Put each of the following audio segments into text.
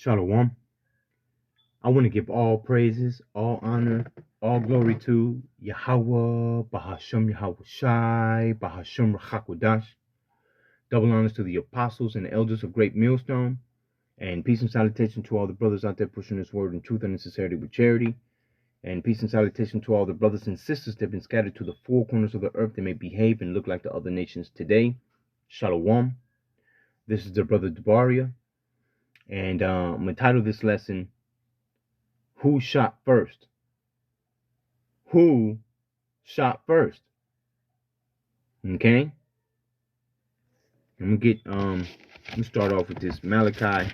Shalom. I want to give all praises, all honor, all glory to Yahweh, Bahashem Yahweh Shai, Bahashem Rachakwadash. Double honors to the apostles and the elders of Great Millstone. And peace and salutation to all the brothers out there pushing this word in truth and in sincerity with charity. And peace and salutation to all the brothers and sisters that have been scattered to the four corners of the earth that may behave and look like the other nations today. Shalom. This is the brother Debaria. And I'm going to title this lesson, Who Shot First? Who shot first? Okay. I'm gonna start off with this Malachi.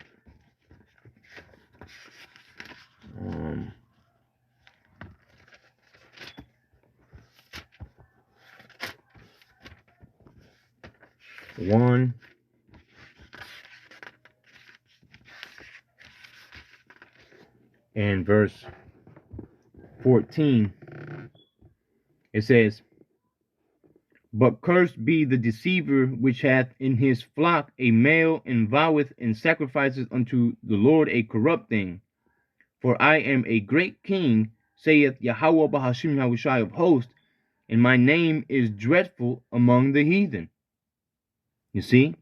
One and verse 14. It says, "But cursed be the deceiver which hath in his flock a male, and voweth and sacrifices unto the Lord a corrupt thing. For I am a great king, saith Yahweh Bahashim Yahushai of hosts, and my name is dreadful among the heathen." You see?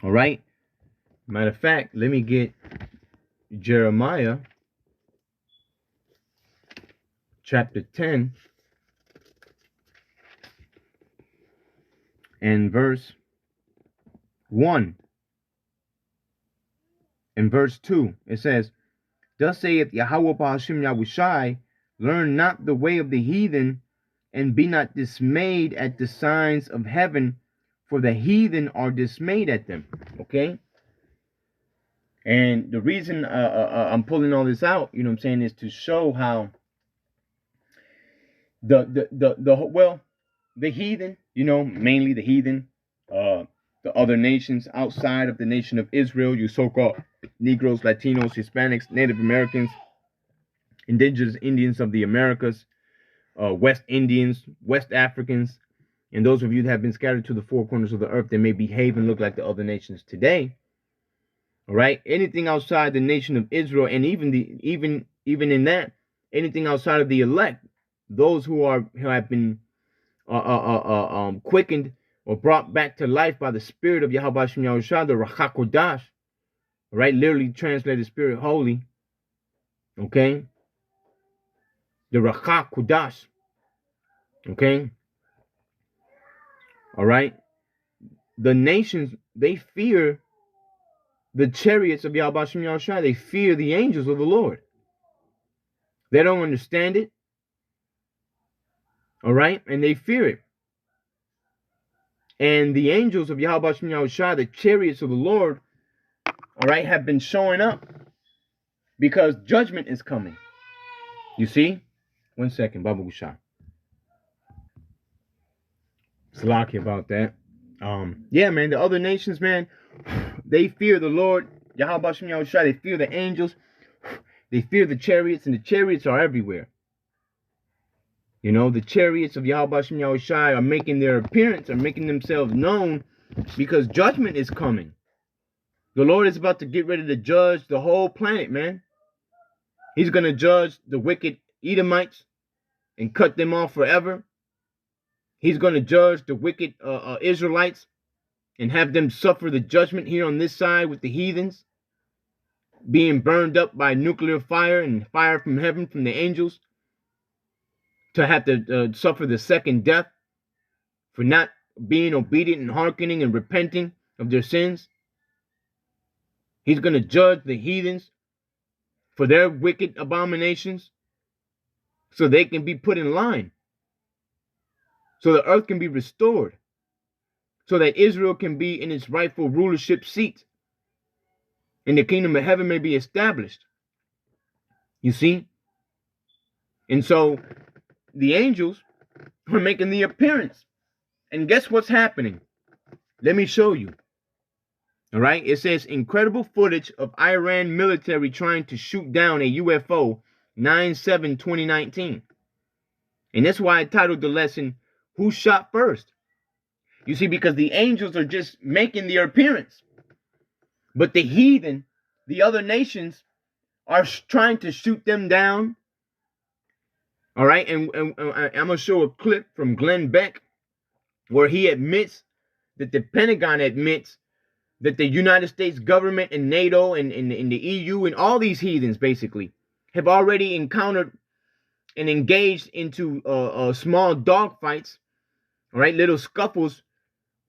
All right. Matter of fact, let me get Jeremiah chapter 10 and verse 1 and verse 2. It says, "Thus saith Yahweh Bahashim Yahushai, learn not the way of the heathen, and be not dismayed at the signs of heaven, for the heathen are dismayed at them." Okay? And the reason I'm pulling all this out, you know what I'm saying, is to show how the heathen, you know, mainly the heathen, the other nations outside of the nation of Israel, you so-called Negroes, Latinos, Hispanics, Native Americans, indigenous Indians of the Americas, West Indians, West Africans, and those of you that have been scattered to the four corners of the earth that may behave and look like the other nations today. All right, anything outside the nation of Israel, and even in that, anything outside of the elect, those who have been quickened or brought back to life by the Spirit of Yahweh Shem Yahushua, the Rachakodash, right? Literally translated Spirit Holy. Okay, the Rachakodash. Okay, all right. The nations, they fear the chariots of Yahweh Shem Yahushua. They fear the angels of the Lord. They don't understand it. All right, and they fear it. And the angels of Yahweh Shem Yahushua, the chariots of the Lord, all right, have been showing up because judgment is coming. You see? 1 second, Baba Gusha. Salaki about that. Yeah, man, the other nations, man, they fear the Lord, Yahweh Shem Yahushua. They fear the angels. They fear the chariots, and the chariots are everywhere. You know, the chariots of Yahweh Shem Yahushua are making their appearance, are making themselves known because judgment is coming. The Lord is about to get ready to judge the whole planet, man. He's going to judge the wicked Edomites and cut them off forever. He's going to judge the wicked Israelites and have them suffer the judgment here on this side with the heathens, being burned up by nuclear fire and fire from heaven from the angels, to have to suffer the second death for not being obedient and hearkening and repenting of their sins. He's going to judge the heathens for their wicked abominations so they can be put in line, so the earth can be restored, so that Israel can be in its rightful rulership seat and the kingdom of heaven may be established. You see? And so the angels are making the appearance. And guess what's happening? Let me show you. All right, it says incredible footage of Iran military trying to shoot down a UFO 9/7/2019. And that's why I titled the lesson, Who Shot First? You see, because the angels are just making their appearance. But the heathen the other nations are trying to shoot them down. All right, and I'm gonna show a clip from Glenn Beck where he admits that the Pentagon admits that the United States government and NATO and the EU and all these heathens basically have already encountered and engaged into small dogfights, all right, little scuffles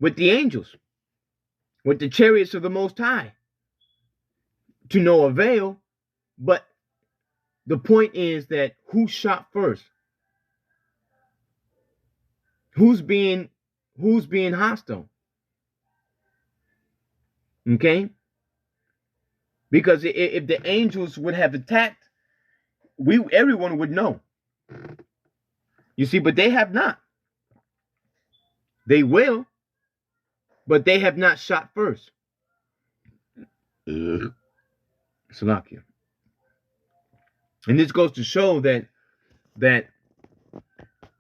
with the angels, with the chariots of the Most High, to no avail. But the point is that who shot first? Who's being hostile? Okay? Because if the angels would have attacked, everyone would know. You see, but they have not. They will, but they have not shot first. Salakia. And this goes to show that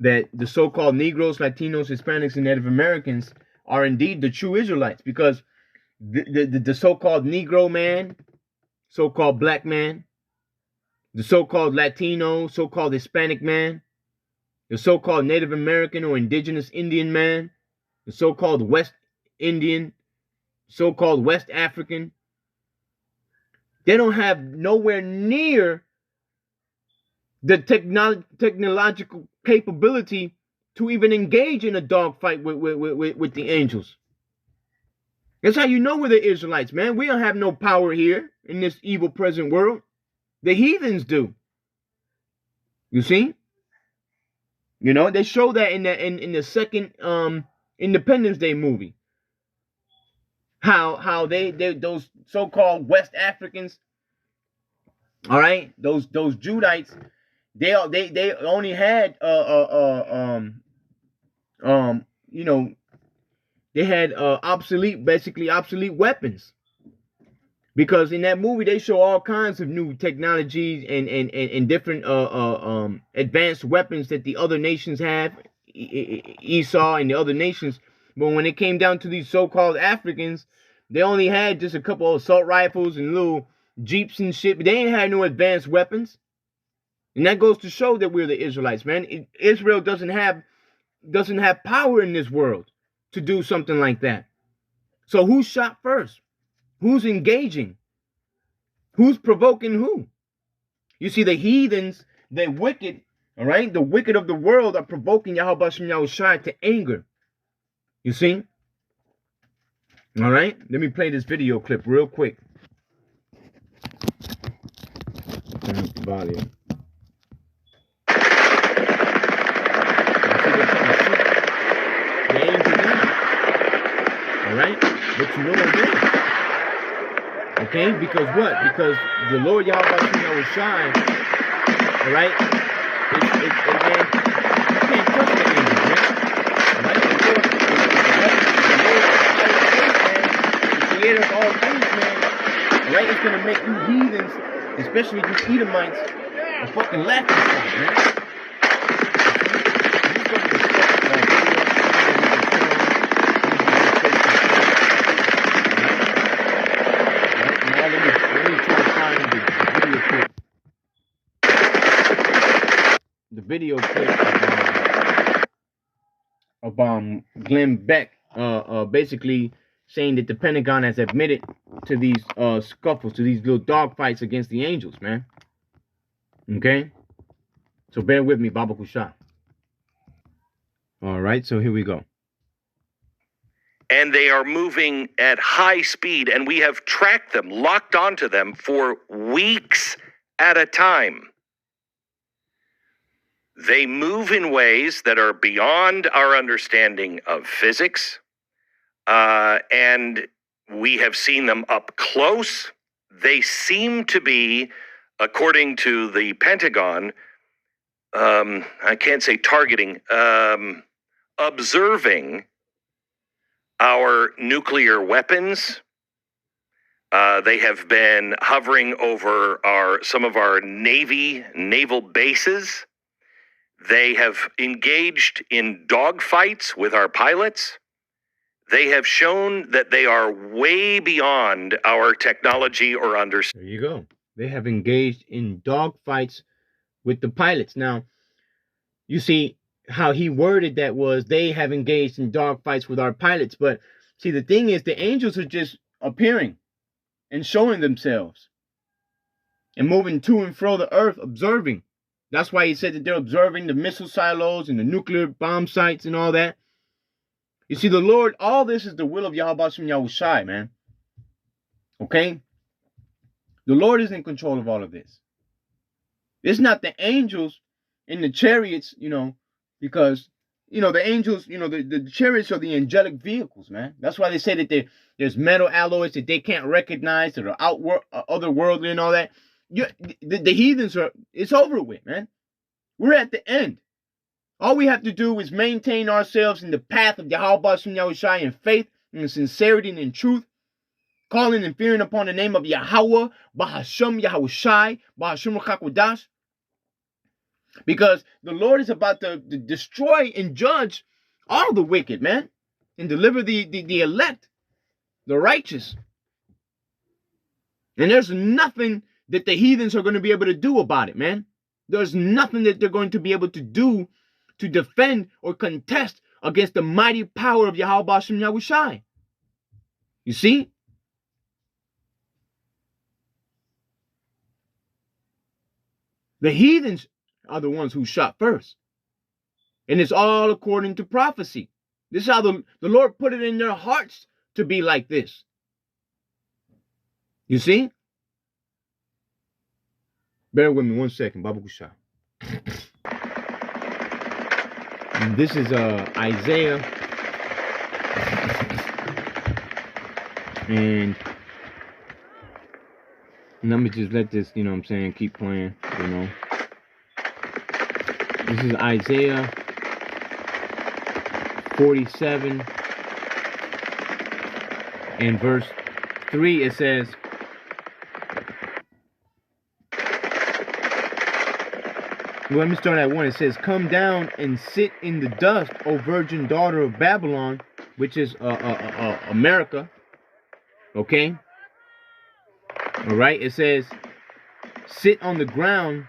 the so-called Negroes, Latinos, Hispanics, and Native Americans are indeed the true Israelites, because the so-called Negro man, so-called black man, the so-called Latino, so-called Hispanic man, the so-called Native American or indigenous Indian man, the so-called West Indian, so-called West African, they don't have nowhere near the technological capability to even engage in a dogfight with the angels. That's how you know we're the Israelites, man. We don't have no power here in this evil present world. The heathens do. You see? You know, they show that in the second Independence Day movie. How they those so-called West Africans, all right, those Judites, they only had you know, they had basically obsolete weapons. Because in that movie they show all kinds of new technologies and different advanced weapons that the other nations have, Esau and the other nations. But when it came down to these so-called Africans, they only had just a couple of assault rifles and little jeeps and shit, but they ain't had no advanced weapons. And that goes to show that we're the Israelites, man. Israel doesn't have power in this world to do something like that. So who shot first? Who's engaging? Who's provoking who? You see, the heathens, the wicked, all right, the wicked of the world are provoking Yahweh Shem Yahushai to anger. You see? All right, let me play this video clip real quick. Turn up the volume. The angel down. All right, but you know what? Okay, because what? Because the Lord Yahweh Yahushai, all right, man, you can't touch the angels, man. All right, the creator of all things, man. All right, it's gonna make you heathens, especially you Edomites, a fucking laughing stock, man. The video clip of Glenn Beck basically saying that the Pentagon has admitted to these scuffles, to these little dogfights against the angels, man. Okay? So bear with me, Baba Kusha. All right, so here we go. And they are moving at high speed, and we have tracked them, locked onto them for weeks at a time. They move in ways that are beyond our understanding of physics, and we have seen them up close. They seem to be, according to the Pentagon, I can't say targeting, observing our nuclear weapons. They have been hovering over some of our naval bases. They have engaged in dogfights with our pilots. They have shown that they are way beyond our technology or understanding. There you go. They have engaged in dogfights with the pilots. Now, you see how he worded that was they have engaged in dogfights with our pilots. But see, the thing is, the angels are just appearing and showing themselves and moving to and fro the earth, observing. That's why he said that they're observing the missile silos and the nuclear bomb sites and all that. You see, the Lord, all this is the will of Yahweh Shem Yahushai, man. Okay? The Lord is in control of all of this. It's not the angels in the chariots, because, the angels, the chariots are the angelic vehicles, man. That's why they say that there's metal alloys that they can't recognize, that are otherworldly and all that. The heathens it's over with, man. We're at the end. All we have to do is maintain ourselves in the path of Yahweh Shem Yahushai in faith, in sincerity, and in truth, calling and fearing upon the name of Yahweh, Bahashem Yahushai, Bahashem Chakodash. Because the Lord is about to destroy and judge all the wicked, man, and deliver the elect, the righteous. And there's nothing that the heathens are going to be able to do about it, man. There's nothing that they're going to be able to do to defend or contest against the mighty power of Yahweh Shem Yahushai. You see? The heathens are the ones who shot first. And it's all according to prophecy. This is how the Lord put it in their hearts to be like this. You see? Bear with me 1 second. Baba Kusha. This is Isaiah. And let me just let this, keep playing, This is Isaiah 47 and verse 3. It says, let me start at 1. It says, come down and sit in the dust, O virgin daughter of Babylon, which is America. Okay? All right? It says, sit on the ground.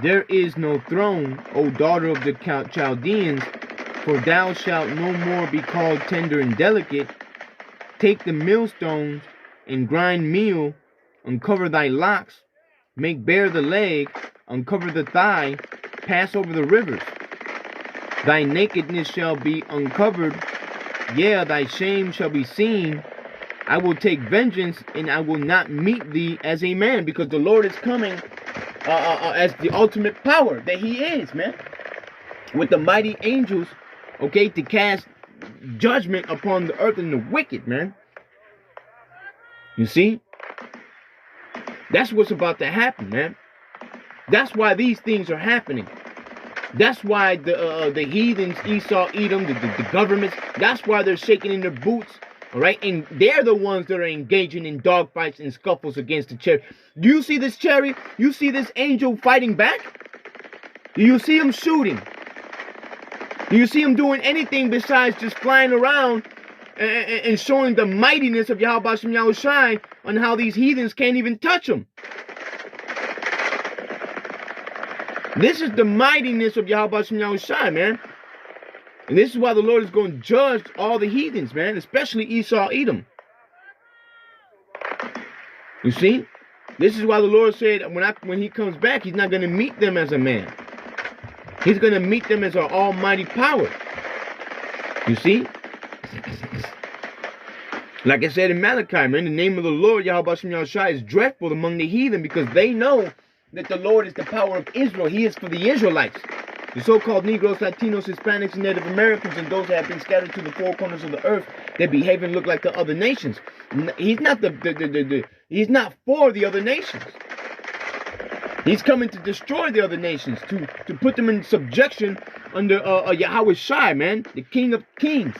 There is no throne, O daughter of the Chaldeans, for thou shalt no more be called tender and delicate. Take the millstones and grind meal, uncover thy locks, make bare the leg, uncover the thigh, pass over the rivers. Thy nakedness shall be uncovered, yea, thy shame shall be seen. I will take vengeance, and I will not meet thee as a man, because the Lord is coming as the ultimate power that he is, man. With the mighty angels, okay, to cast judgment upon the earth and the wicked, man. You see? That's what's about to happen, man. That's why these things are happening. That's why the heathens, Esau, Edom, the governments, that's why they're shaking in their boots, all right? And they're the ones that are engaging in dogfights and scuffles against the chariot. Do you see this chariot? You see this angel fighting back? Do you see him shooting? Do you see him doing anything besides just flying around and showing the mightiness of Yahweh Shem Yahushai on how these heathens can't even touch him? This is the mightiness of Yahweh Shem Yahushai, man. And this is why the Lord is going to judge all the heathens, man, especially Esau, Edom. You see? This is why the Lord said when he comes back, he's not going to meet them as a man. He's going to meet them as our almighty power. You see? Like I said in Malachi, man, the name of the Lord, Yahweh Shem Yahushai, is dreadful among the heathen because they know that the Lord is the power of Israel. He is for the Israelites. The so-called Negroes, Latinos, Hispanics, and Native Americans, and those that have been scattered to the four corners of the earth, that behave and look like the other nations. He's not he's not for the other nations. He's coming to destroy the other nations, to put them in subjection under Yahweh Shai, man, the King of Kings,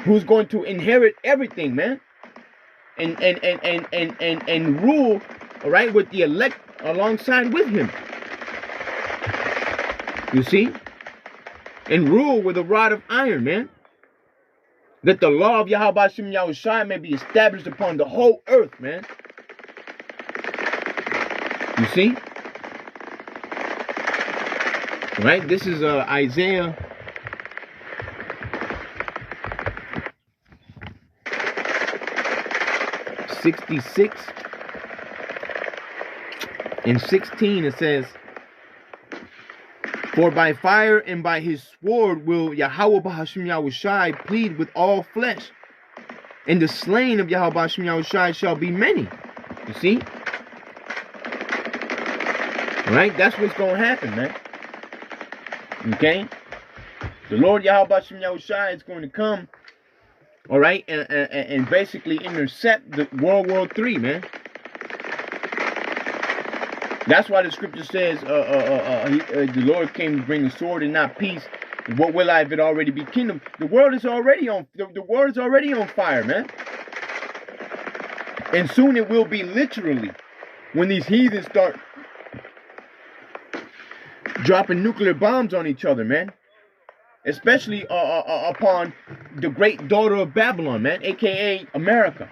who's going to inherit everything, man, and rule, all right, with the elect alongside with him. You see? and rule with a rod of iron, man. That the law of Yahweh Shem Yahushai may be established upon the whole earth, man. You see? Right? This is Isaiah 66 and 16. It says, for by fire and by his sword will Yahweh Bahashim Yahushai plead with all flesh, and the slain of Yahweh Bahashim Yahushai shall be many. You see? Right? That's what's going to happen, man. Okay? The Lord Yahweh Bahashim Yahushai is going to come, all right, and basically intercept the World War III, man. That's why the scripture says the Lord came to bring a sword and not peace. What will I if it already be kingdom? The world is already on fire, man. And soon it will be literally when these heathens start dropping nuclear bombs on each other, man. Especially upon the great daughter of Babylon, man, aka America.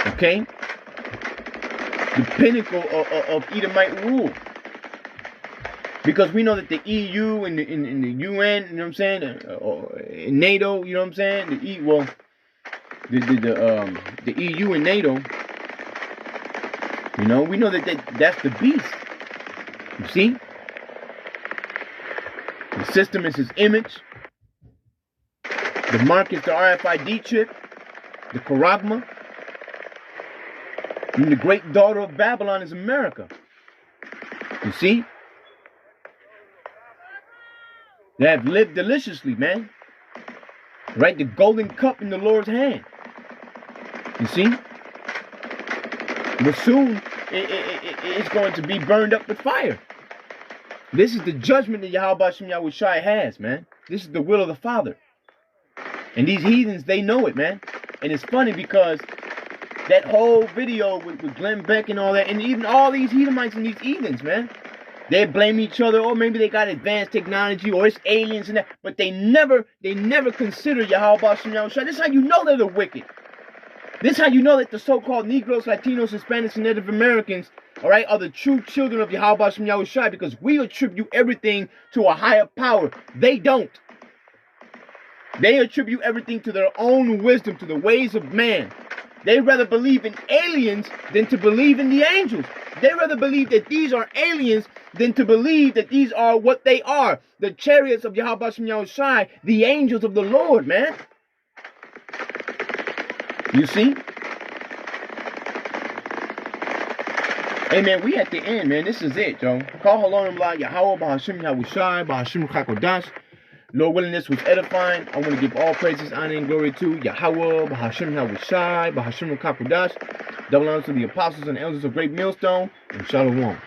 Okay? The pinnacle of Edomite rule. Because we know that the EU and the UN, you know what I'm saying, NATO, you know what I'm saying, the EU and NATO, you know, we know that that's the beast. You see, the system is his image. The mark is the RFID chip, the Charagma. And the great daughter of Babylon is America. You see? They have lived deliciously, man. Right? The golden cup in the Lord's hand. You see? But soon, it's going to be burned up with fire. This is the judgment that Yahweh Shem Yahushai has, man. This is the will of the Father. And these heathens, they know it, man. And it's funny because that whole video with Glenn Beck and all that, and even all these Edomites and these heathens, man, they blame each other, or maybe they got advanced technology, or it's aliens and that, but they never consider Yahweh Shem Yahushai. This is how you know they're the wicked. This is how you know that the so-called Negroes, Latinos, Hispanics, and Native Americans, all right, are the true children of Yahweh Shem Yahushai, because we attribute everything to a higher power. They don't. They attribute everything to their own wisdom, to the ways of man. They rather believe in aliens than to believe in the angels. They rather believe that these are aliens than to believe that these are what they are. The chariots of Yahweh Shem Yahushai, the angels of the Lord, man. You see? Hey, man, we at the end, man. This is it, yo. Call Halom La Yahweh Bahashim Yahushai, Bahashim Chakodash. Lord willing, this was edifying. I want to give all praises, honor, and glory to Yahweh, Bahashim Yahushai, Bahashim Chakodash. Double honors to the apostles and elders of Great Millstone, and Shalom.